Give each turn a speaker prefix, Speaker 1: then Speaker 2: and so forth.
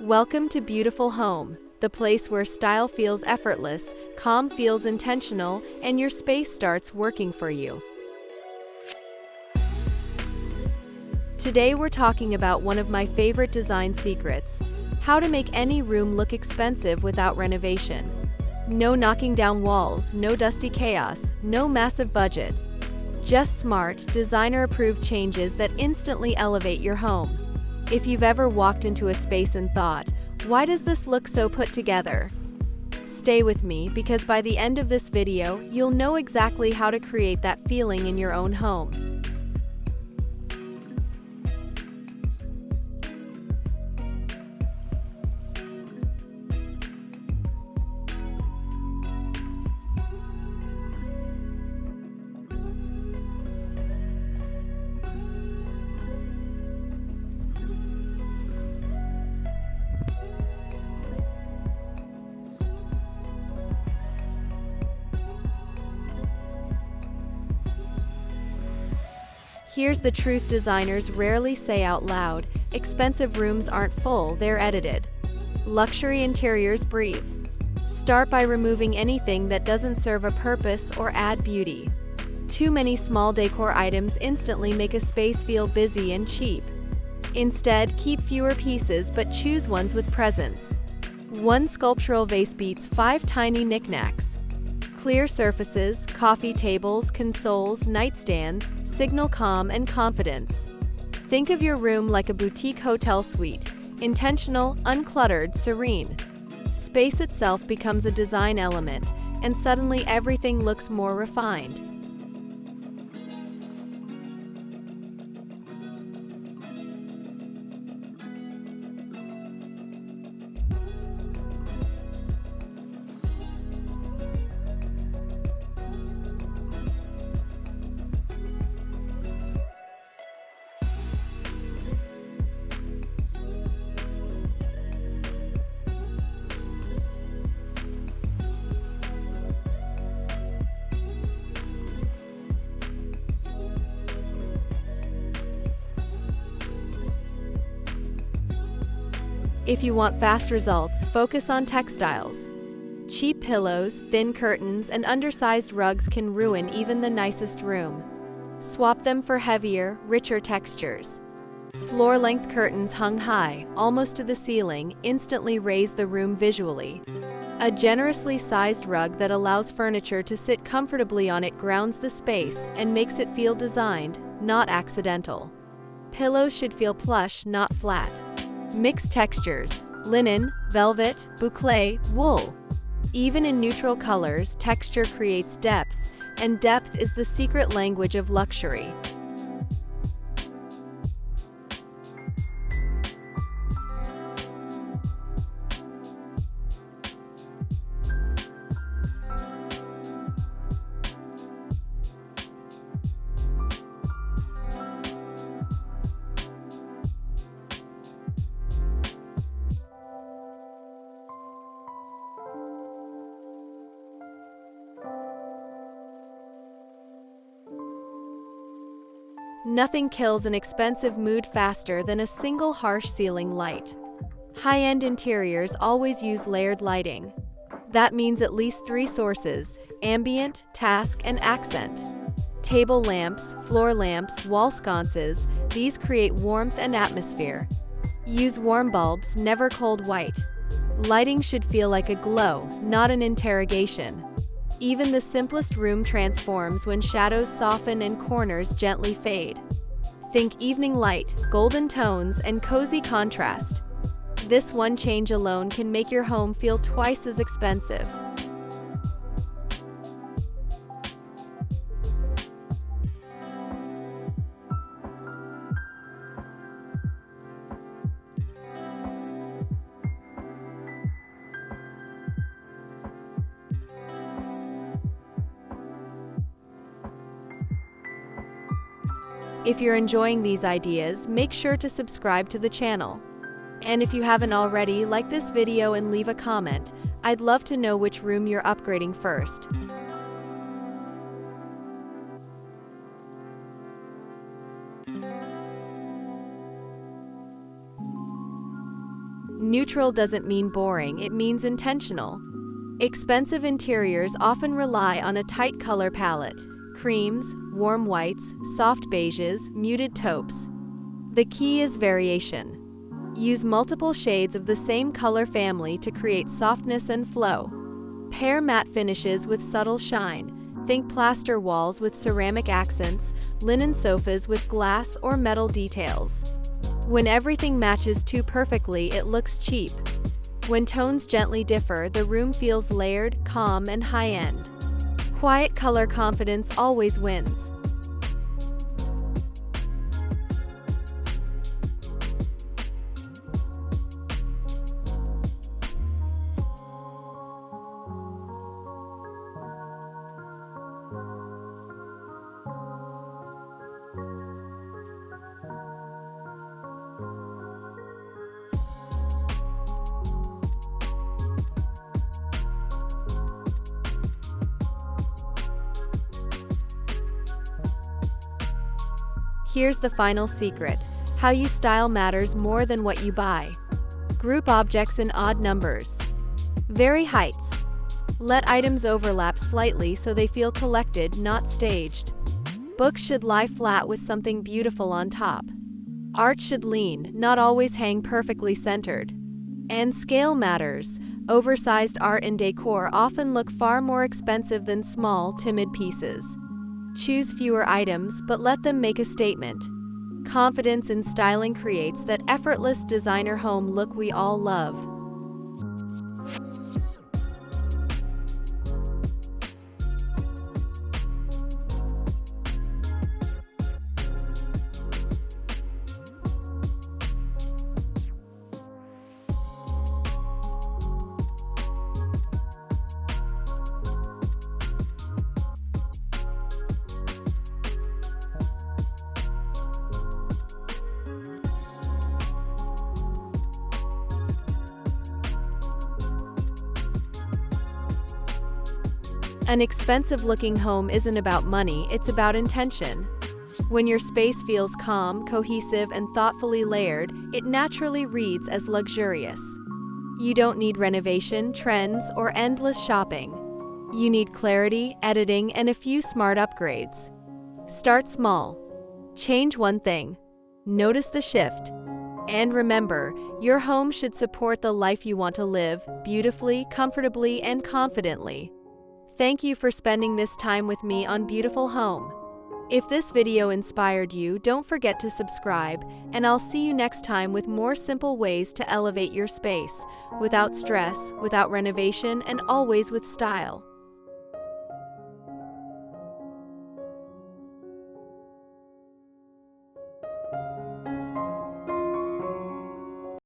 Speaker 1: Welcome to Beautiful Home, the place where style feels effortless, calm feels intentional, and your space starts working for you. Today we're talking about one of my favorite design secrets: how to make any room look expensive without renovation. No knocking down walls, no dusty chaos, no massive budget. Just smart, designer-approved changes that instantly elevate your home. If you've ever walked into a space and thought, "Why does this look so put together?" Stay with me, because by the end of this video, you'll know exactly how to create that feeling in your own home. Here's the truth designers rarely say out loud: expensive rooms aren't full, they're edited. Luxury interiors breathe. Start by removing anything that doesn't serve a purpose or add beauty. Too many small decor items instantly make a space feel busy and cheap. Instead, keep fewer pieces but choose ones with presence. One sculptural vase beats 5 tiny knickknacks. Clear surfaces, coffee tables, consoles, nightstands signal calm and confidence. Think of your room like a boutique hotel suite: intentional, uncluttered, serene. Space itself becomes a design element, and suddenly everything looks more refined. If you want fast results, focus on textiles. Cheap pillows, thin curtains, and undersized rugs can ruin even the nicest room. Swap them for heavier, richer textures. Floor-length curtains hung high, almost to the ceiling, instantly raise the room visually. A generously sized rug that allows furniture to sit comfortably on it grounds the space and makes it feel designed, not accidental. Pillows should feel plush, not flat. Mix textures: linen, velvet, boucle, wool. Even in neutral colors, texture creates depth, and depth is the secret language of luxury. Nothing kills an expensive mood faster than a single harsh ceiling light. High-end interiors always use layered lighting. That means at least 3 sources: ambient, task, and accent. Table lamps, floor lamps, wall sconces, these create warmth and atmosphere. Use warm bulbs, never cold white. Lighting should feel like a glow, not an interrogation. Even the simplest room transforms when shadows soften and corners gently fade. Think evening light, golden tones, and cozy contrast. This one change alone can make your home feel twice as expensive. If you're enjoying these ideas, make sure to subscribe to the channel. And if you haven't already, like this video and leave a comment. I'd love to know which room you're upgrading first. Neutral doesn't mean boring, it means intentional. Expensive interiors often rely on a tight color palette: creams, warm whites, soft beiges, muted taupes. The key is variation. Use multiple shades of the same color family to create softness and flow. Pair matte finishes with subtle shine. Think plaster walls with ceramic accents, linen sofas with glass or metal details. When everything matches too perfectly, it looks cheap. When tones gently differ, the room feels layered, calm, and high-end. Quiet color confidence always wins. Here's the final secret: how you style matters more than what you buy. Group objects in odd numbers. Vary heights. Let items overlap slightly so they feel collected, not staged. Books should lie flat with something beautiful on top. Art should lean, not always hang perfectly centered. And scale matters. Oversized art and decor often look far more expensive than small, timid pieces. Choose fewer items, but let them make a statement. Confidence in styling creates that effortless designer home look we all love. An expensive-looking home isn't about money, it's about intention. When your space feels calm, cohesive, and thoughtfully layered, it naturally reads as luxurious. You don't need renovation, trends, or endless shopping. You need clarity, editing, and a few smart upgrades. Start small. Change one thing. Notice the shift. And remember, your home should support the life you want to live, beautifully, comfortably, and confidently. Thank you for spending this time with me on Beautiful Home. If this video inspired you, don't forget to subscribe, and I'll see you next time with more simple ways to elevate your space, without stress, without renovation, and always with style.